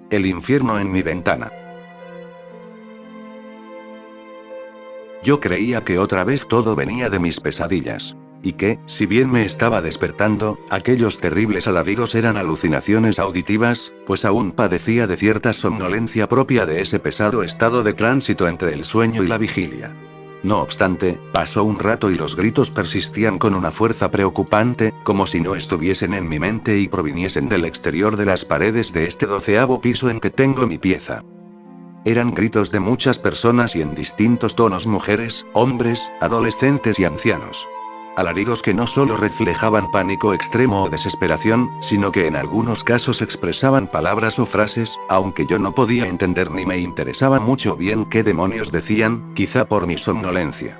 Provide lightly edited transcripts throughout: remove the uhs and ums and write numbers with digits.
El infierno en mi ventana. Yo creía que otra vez todo venía de mis pesadillas. Y que, si bien me estaba despertando, aquellos terribles alaridos eran alucinaciones auditivas, pues aún padecía de cierta somnolencia propia de ese pesado estado de tránsito entre el sueño y la vigilia. No obstante, pasó un rato y los gritos persistían con una fuerza preocupante, como si no estuviesen en mi mente y proviniesen del exterior de las paredes de este 12º piso en que tengo mi pieza. Eran gritos de muchas personas y en distintos tonos: mujeres, hombres, adolescentes y ancianos. Alaridos que no solo reflejaban pánico extremo o desesperación, sino que en algunos casos expresaban palabras o frases, aunque yo no podía entender ni me interesaba mucho bien qué demonios decían, quizá por mi somnolencia.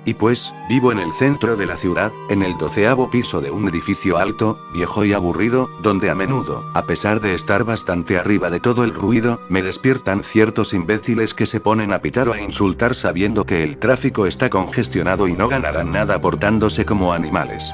Y pues, vivo en el centro de la ciudad, en el 12º piso de un edificio alto, viejo y aburrido, donde a menudo, a pesar de estar bastante arriba de todo el ruido, me despiertan ciertos imbéciles que se ponen a pitar o a insultar sabiendo que el tráfico está congestionado y no ganarán nada portándose como animales.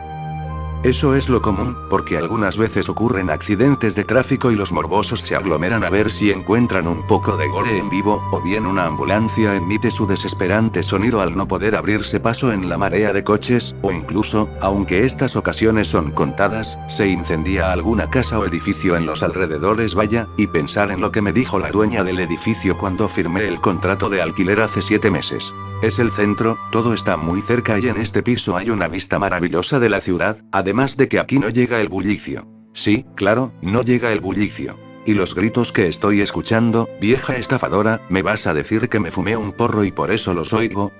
Eso es lo común, porque algunas veces ocurren accidentes de tráfico y los morbosos se aglomeran a ver si encuentran un poco de gore en vivo, o bien una ambulancia emite su desesperante sonido al no poder abrirse paso en la marea de coches, o incluso, aunque estas ocasiones son contadas, se incendia alguna casa o edificio en los alrededores. Vaya, y pensar en lo que me dijo la dueña del edificio cuando firmé el contrato de alquiler hace 7 meses. Es el centro, todo está muy cerca y en este piso hay una vista maravillosa de la ciudad, además de que aquí no llega el bullicio. Sí, claro, no llega el bullicio. Y los gritos que estoy escuchando, vieja estafadora, ¿me vas a decir que me fumé un porro y por eso los oigo?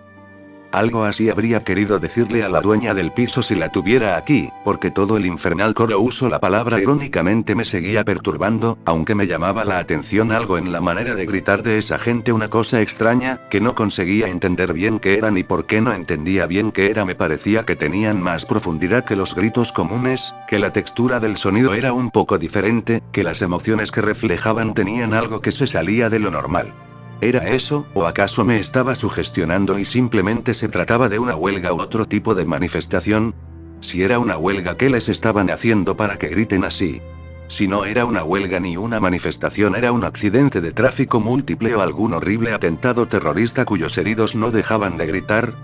Algo así habría querido decirle a la dueña del piso si la tuviera aquí, porque todo el infernal coro, uso la palabra irónicamente, me seguía perturbando, aunque me llamaba la atención algo en la manera de gritar de esa gente, una cosa extraña, que no conseguía entender bien qué era ni por qué no entendía bien qué era. Me parecía que tenían más profundidad que los gritos comunes, que la textura del sonido era un poco diferente, que las emociones que reflejaban tenían algo que se salía de lo normal. ¿Era eso, o acaso me estaba sugestionando y simplemente se trataba de una huelga u otro tipo de manifestación? Si era una huelga, ¿qué les estaban haciendo para que griten así? Si no era una huelga ni una manifestación, era un accidente de tráfico múltiple o algún horrible atentado terrorista cuyos heridos no dejaban de gritar.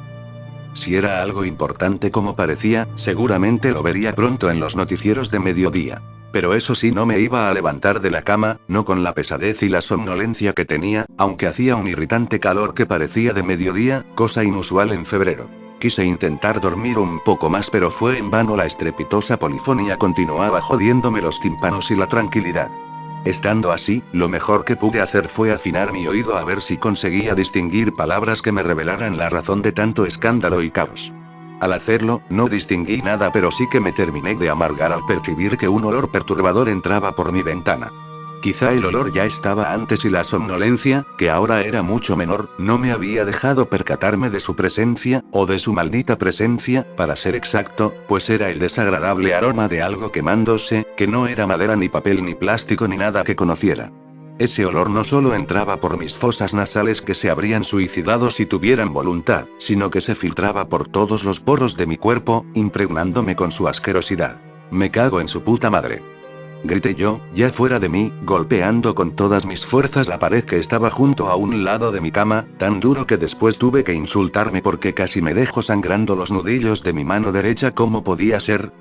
Si era algo importante como parecía, seguramente lo vería pronto en los noticieros de mediodía. Pero eso sí, no me iba a levantar de la cama, no con la pesadez y la somnolencia que tenía, aunque hacía un irritante calor que parecía de mediodía, cosa inusual en febrero. Quise intentar dormir un poco más, pero fue en vano. La estrepitosa polifonía continuaba jodiéndome los tímpanos y la tranquilidad. Estando así, lo mejor que pude hacer fue afinar mi oído a ver si conseguía distinguir palabras que me revelaran la razón de tanto escándalo y caos. Al hacerlo, no distinguí nada, pero sí que me terminé de amargar al percibir que un olor perturbador entraba por mi ventana. Quizá el olor ya estaba antes y la somnolencia, que ahora era mucho menor, no me había dejado percatarme de su presencia, o de su maldita presencia, para ser exacto, pues era el desagradable aroma de algo quemándose, que no era madera ni papel ni plástico ni nada que conociera. Ese olor no solo entraba por mis fosas nasales, que se habrían suicidado si tuvieran voluntad, sino que se filtraba por todos los poros de mi cuerpo, impregnándome con su asquerosidad. Me cago en su puta madre. Grité yo, ya fuera de mí, golpeando con todas mis fuerzas la pared que estaba junto a un lado de mi cama, tan duro que después tuve que insultarme porque casi me dejó sangrando los nudillos de mi mano derecha. ¿Cómo podía ser?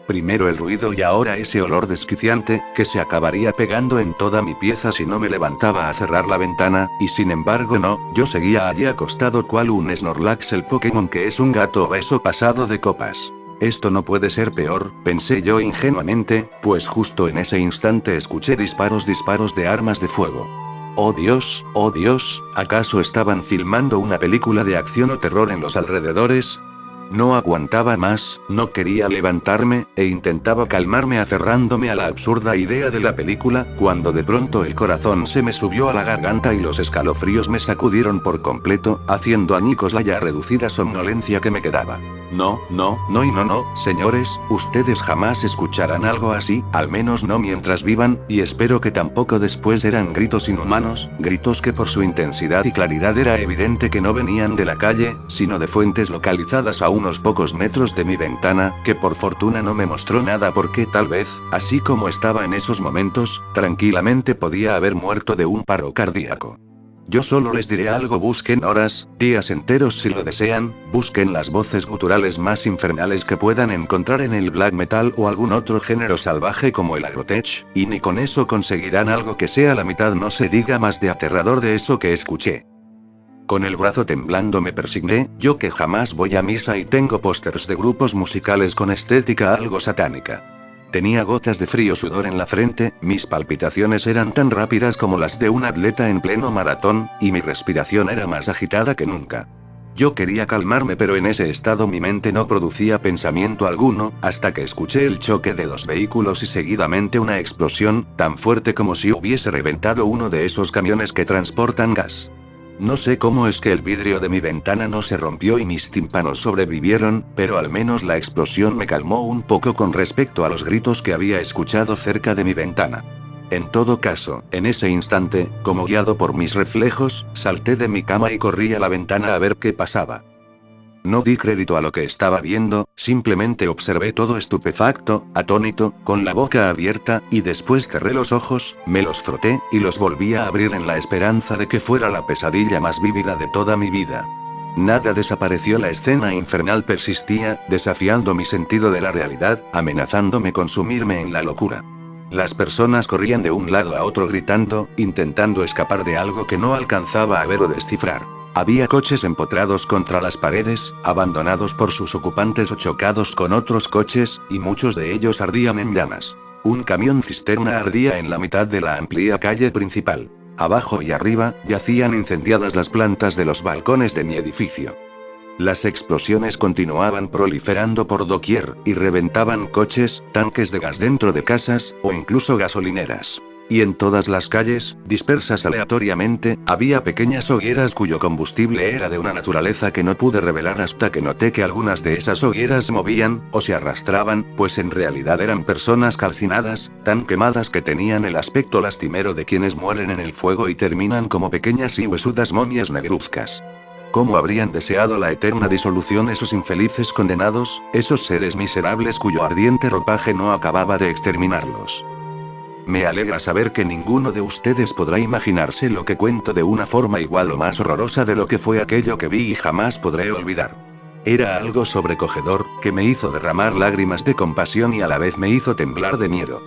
Primero el ruido y ahora ese olor desquiciante, que se acabaría pegando en toda mi pieza si no me levantaba a cerrar la ventana, y sin embargo no, yo seguía allí acostado cual un Snorlax, el Pokémon que es un gato obeso pasado de copas. Esto no puede ser peor, pensé yo ingenuamente, pues justo en ese instante escuché disparos de armas de fuego. Oh Dios, ¿acaso estaban filmando una película de acción o terror en los alrededores? No aguantaba más, no quería levantarme, e intentaba calmarme aferrándome a la absurda idea de la película, cuando de pronto el corazón se me subió a la garganta y los escalofríos me sacudieron por completo, haciendo añicos la ya reducida somnolencia que me quedaba. No, no, no y no, no, señores, ustedes jamás escucharán algo así, al menos no mientras vivan, y espero que tampoco después. Eran gritos inhumanos, gritos que por su intensidad y claridad era evidente que no venían de la calle, sino de fuentes localizadas a unos pocos metros de mi ventana, que por fortuna no me mostró nada porque tal vez, así como estaba en esos momentos, tranquilamente podía haber muerto de un paro cardíaco. Yo solo les diré algo: busquen horas, días enteros si lo desean, busquen las voces guturales más infernales que puedan encontrar en el black metal o algún otro género salvaje como el agrotech, y ni con eso conseguirán algo que sea la mitad, no se diga más de aterrador de eso que escuché. Con el brazo temblando me persigné, yo que jamás voy a misa y tengo pósters de grupos musicales con estética algo satánica. Tenía gotas de frío sudor en la frente, mis palpitaciones eran tan rápidas como las de un atleta en pleno maratón, y mi respiración era más agitada que nunca. Yo quería calmarme, pero en ese estado mi mente no producía pensamiento alguno, hasta que escuché el choque de dos vehículos y seguidamente una explosión, tan fuerte como si hubiese reventado uno de esos camiones que transportan gas. No sé cómo es que el vidrio de mi ventana no se rompió y mis tímpanos sobrevivieron, pero al menos la explosión me calmó un poco con respecto a los gritos que había escuchado cerca de mi ventana. En todo caso, en ese instante, como guiado por mis reflejos, salté de mi cama y corrí a la ventana a ver qué pasaba. No di crédito a lo que estaba viendo, simplemente observé todo estupefacto, atónito, con la boca abierta, y después cerré los ojos, me los froté, y los volví a abrir en la esperanza de que fuera la pesadilla más vívida de toda mi vida. Nada desapareció, la escena infernal persistía, desafiando mi sentido de la realidad, amenazándome con sumirme en la locura. Las personas corrían de un lado a otro gritando, intentando escapar de algo que no alcanzaba a ver o descifrar. Había coches empotrados contra las paredes, abandonados por sus ocupantes o chocados con otros coches, y muchos de ellos ardían en llamas. Un camión cisterna ardía en la mitad de la amplia calle principal. Abajo y arriba, yacían incendiadas las plantas de los balcones de mi edificio. Las explosiones continuaban proliferando por doquier, y reventaban coches, tanques de gas dentro de casas, o incluso gasolineras. Y en todas las calles, dispersas aleatoriamente, había pequeñas hogueras cuyo combustible era de una naturaleza que no pude revelar hasta que noté que algunas de esas hogueras se movían, o se arrastraban, pues en realidad eran personas calcinadas, tan quemadas que tenían el aspecto lastimero de quienes mueren en el fuego y terminan como pequeñas y huesudas momias negruzcas. ¿Cómo habrían deseado la eterna disolución esos infelices condenados, esos seres miserables cuyo ardiente ropaje no acababa de exterminarlos? Me alegra saber que ninguno de ustedes podrá imaginarse lo que cuento de una forma igual o más horrorosa de lo que fue aquello que vi y jamás podré olvidar. Era algo sobrecogedor, que me hizo derramar lágrimas de compasión y a la vez me hizo temblar de miedo.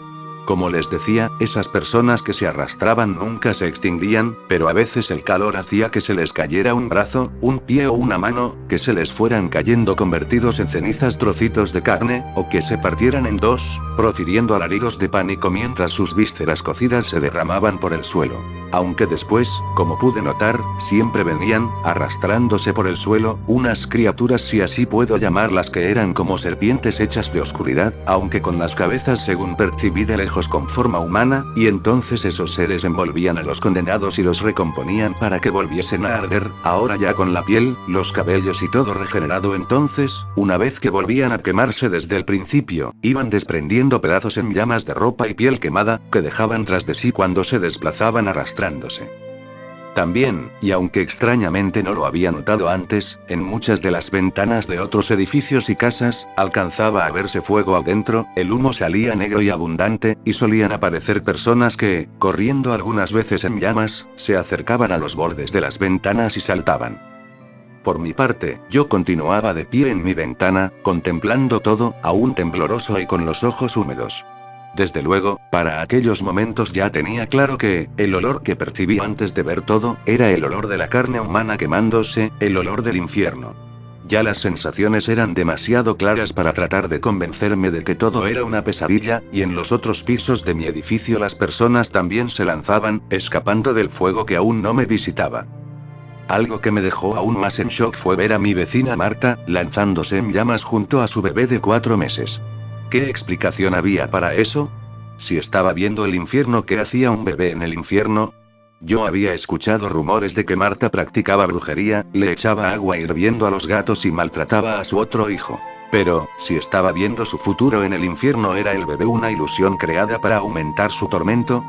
Como les decía, esas personas que se arrastraban nunca se extinguían, pero a veces el calor hacía que se les cayera un brazo, un pie o una mano, que se les fueran cayendo convertidos en cenizas trocitos de carne, o que se partieran en dos, profiriendo alaridos de pánico mientras sus vísceras cocidas se derramaban por el suelo. Aunque después, como pude notar, siempre venían, arrastrándose por el suelo, unas criaturas, si así puedo llamarlas, que eran como serpientes hechas de oscuridad, aunque con las cabezas según percibí de lejos con forma humana, y entonces esos seres envolvían a los condenados y los recomponían para que volviesen a arder, ahora ya con la piel, los cabellos y todo regenerado. Entonces, una vez que volvían a quemarse desde el principio, iban desprendiendo pedazos en llamas de ropa y piel quemada, que dejaban tras de sí cuando se desplazaban arrastrándose. También, y aunque extrañamente no lo había notado antes, en muchas de las ventanas de otros edificios y casas, alcanzaba a verse fuego adentro, el humo salía negro y abundante, y solían aparecer personas que, corriendo algunas veces en llamas, se acercaban a los bordes de las ventanas y saltaban. Por mi parte, yo continuaba de pie en mi ventana, contemplando todo, aún tembloroso y con los ojos húmedos. Desde luego, para aquellos momentos ya tenía claro que, el olor que percibí antes de ver todo, era el olor de la carne humana quemándose, el olor del infierno. Ya las sensaciones eran demasiado claras para tratar de convencerme de que todo era una pesadilla, y en los otros pisos de mi edificio las personas también se lanzaban, escapando del fuego que aún no me visitaba. Algo que me dejó aún más en shock fue ver a mi vecina Marta, lanzándose en llamas junto a su bebé de 4 meses. ¿Qué explicación había para eso? Si estaba viendo el infierno, ¿qué hacía un bebé en el infierno? Yo había escuchado rumores de que Marta practicaba brujería, le echaba agua hirviendo a los gatos y maltrataba a su otro hijo. Pero, si estaba viendo su futuro en el infierno, ¿era el bebé una ilusión creada para aumentar su tormento?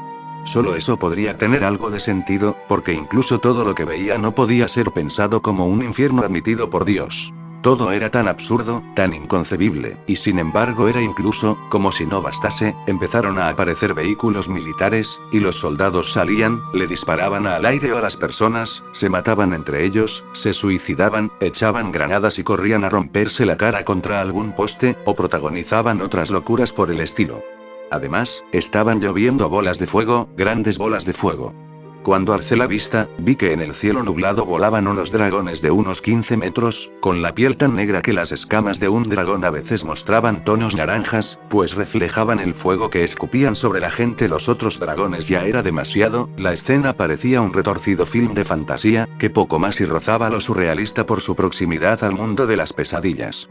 Solo eso podría tener algo de sentido, porque incluso todo lo que veía no podía ser pensado como un infierno admitido por Dios. Todo era tan absurdo, tan inconcebible, y sin embargo era incluso, como si no bastase, empezaron a aparecer vehículos militares, y los soldados salían, le disparaban al aire o a las personas, se mataban entre ellos, se suicidaban, echaban granadas y corrían a romperse la cara contra algún poste, o protagonizaban otras locuras por el estilo. Además, estaban lloviendo bolas de fuego, grandes bolas de fuego. Cuando alcé la vista, vi que en el cielo nublado volaban unos dragones de unos 15 metros, con la piel tan negra que las escamas de un dragón a veces mostraban tonos naranjas, pues reflejaban el fuego que escupían sobre la gente. Los otros dragones ya era demasiado, la escena parecía un retorcido film de fantasía, que poco más y rozaba lo surrealista por su proximidad al mundo de las pesadillas.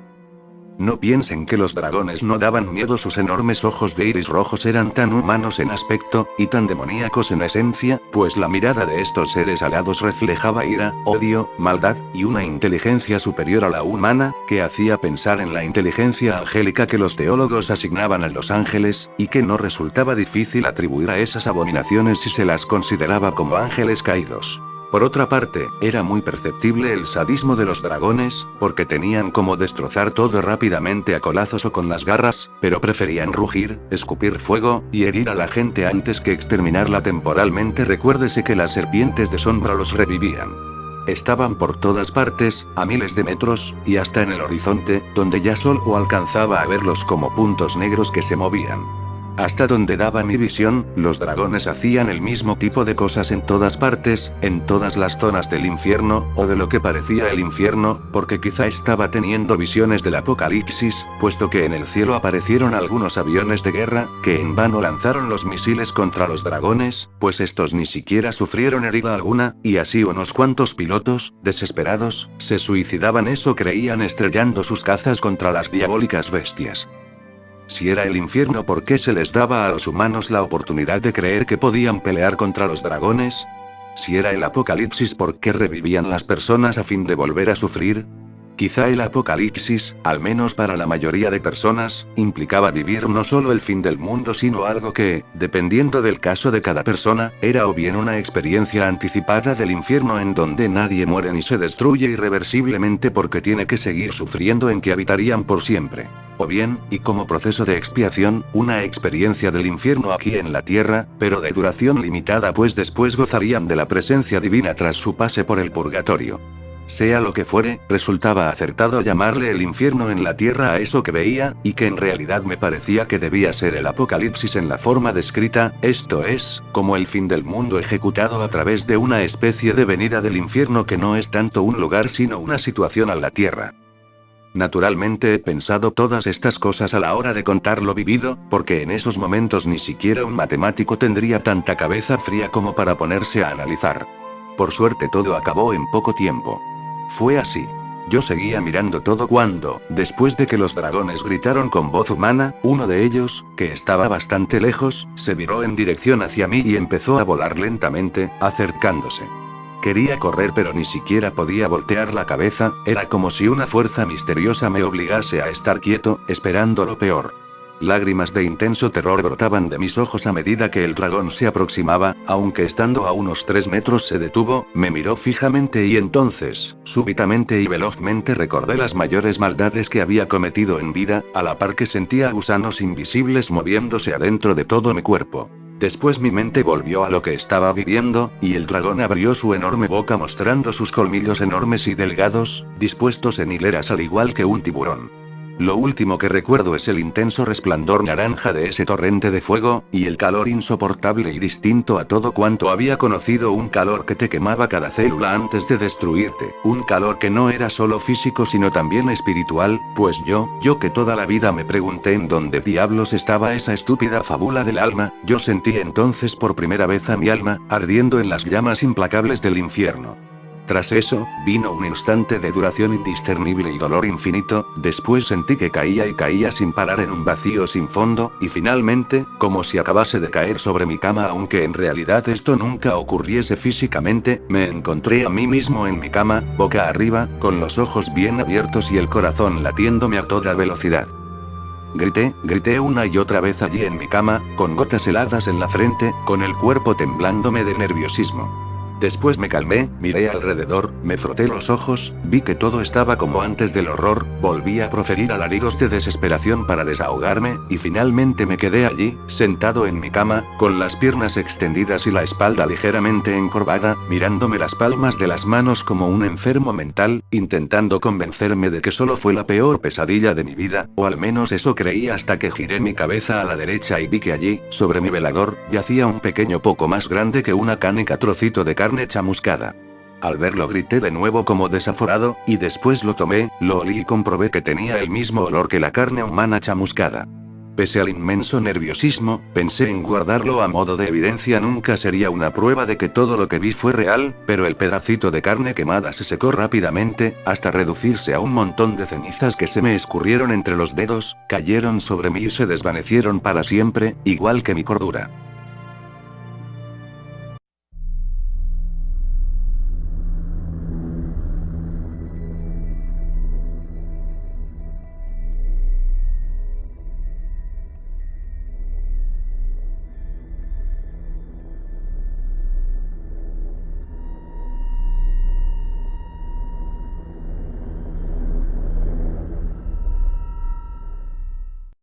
No piensen que los dragones no daban miedo, sus enormes ojos de iris rojos eran tan humanos en aspecto, y tan demoníacos en esencia, pues la mirada de estos seres alados reflejaba ira, odio, maldad, y una inteligencia superior a la humana, que hacía pensar en la inteligencia angélica que los teólogos asignaban a los ángeles, y que no resultaba difícil atribuir a esas abominaciones si se las consideraba como ángeles caídos. Por otra parte, era muy perceptible el sadismo de los dragones, porque tenían como destrozar todo rápidamente a colazos o con las garras, pero preferían rugir, escupir fuego, y herir a la gente antes que exterminarla temporalmente. Recuérdese que las serpientes de sombra los revivían. Estaban por todas partes, a miles de metros, y hasta en el horizonte, donde ya solo alcanzaba a verlos como puntos negros que se movían. Hasta donde daba mi visión, los dragones hacían el mismo tipo de cosas en todas partes, en todas las zonas del infierno, o de lo que parecía el infierno, porque quizá estaba teniendo visiones del apocalipsis, puesto que en el cielo aparecieron algunos aviones de guerra, que en vano lanzaron los misiles contra los dragones, pues estos ni siquiera sufrieron herida alguna, y así unos cuantos pilotos, desesperados, se suicidaban, eso creían, estrellando sus cazas contra las diabólicas bestias. Si era el infierno, ¿por qué se les daba a los humanos la oportunidad de creer que podían pelear contra los dragones? Si era el apocalipsis, ¿por qué revivían las personas a fin de volver a sufrir? Quizá el apocalipsis, al menos para la mayoría de personas, implicaba vivir no solo el fin del mundo, sino algo que, dependiendo del caso de cada persona, era o bien una experiencia anticipada del infierno en donde nadie muere ni se destruye irreversiblemente porque tiene que seguir sufriendo, en que habitarían por siempre. O bien, y como proceso de expiación, una experiencia del infierno aquí en la tierra, pero de duración limitada, pues después gozarían de la presencia divina tras su pase por el purgatorio. Sea lo que fuere, resultaba acertado llamarle el infierno en la tierra a eso que veía, y que en realidad me parecía que debía ser el apocalipsis en la forma descrita, esto es, como el fin del mundo ejecutado a través de una especie de venida del infierno que no es tanto un lugar sino una situación a la tierra. Naturalmente he pensado todas estas cosas a la hora de contar lo vivido, porque en esos momentos ni siquiera un matemático tendría tanta cabeza fría como para ponerse a analizar. Por suerte todo acabó en poco tiempo. Fue así. Yo seguía mirando todo cuando, después de que los dragones gritaron con voz humana, uno de ellos, que estaba bastante lejos, se viró en dirección hacia mí y empezó a volar lentamente, acercándose. Quería correr, pero ni siquiera podía voltear la cabeza, era como si una fuerza misteriosa me obligase a estar quieto, esperando lo peor. Lágrimas de intenso terror brotaban de mis ojos a medida que el dragón se aproximaba, aunque estando a unos 3 metros se detuvo, me miró fijamente y entonces, súbitamente y velozmente recordé las mayores maldades que había cometido en vida, a la par que sentía gusanos invisibles moviéndose adentro de todo mi cuerpo. Después mi mente volvió a lo que estaba viviendo, y el dragón abrió su enorme boca mostrando sus colmillos enormes y delgados, dispuestos en hileras al igual que un tiburón. Lo último que recuerdo es el intenso resplandor naranja de ese torrente de fuego, y el calor insoportable y distinto a todo cuanto había conocido, un calor que te quemaba cada célula antes de destruirte, un calor que no era solo físico sino también espiritual, pues yo que toda la vida me pregunté en dónde diablos estaba esa estúpida fábula del alma, yo sentí entonces por primera vez a mi alma, ardiendo en las llamas implacables del infierno. Tras eso, vino un instante de duración indiscernible y dolor infinito, después sentí que caía y caía sin parar en un vacío sin fondo, y finalmente, como si acabase de caer sobre mi cama aunque en realidad esto nunca ocurriese físicamente, me encontré a mí mismo en mi cama, boca arriba, con los ojos bien abiertos y el corazón latiéndome a toda velocidad. Grité una y otra vez allí en mi cama, con gotas heladas en la frente, con el cuerpo temblándome de nerviosismo. Después me calmé, miré alrededor, me froté los ojos, vi que todo estaba como antes del horror, volví a proferir alaridos de desesperación para desahogarme, y finalmente me quedé allí, sentado en mi cama, con las piernas extendidas y la espalda ligeramente encorvada, mirándome las palmas de las manos como un enfermo mental, intentando convencerme de que solo fue la peor pesadilla de mi vida, o al menos eso creí hasta que giré mi cabeza a la derecha y vi que allí, sobre mi velador, yacía un pequeño poco más grande que una canica trocito de carne chamuscada. Al verlo grité de nuevo como desaforado, y después lo tomé, lo olí y comprobé que tenía el mismo olor que la carne humana chamuscada. Pese al inmenso nerviosismo, pensé en guardarlo a modo de evidencia, nunca sería una prueba de que todo lo que vi fue real, pero el pedacito de carne quemada se secó rápidamente, hasta reducirse a un montón de cenizas que se me escurrieron entre los dedos, cayeron sobre mí y se desvanecieron para siempre, igual que mi cordura.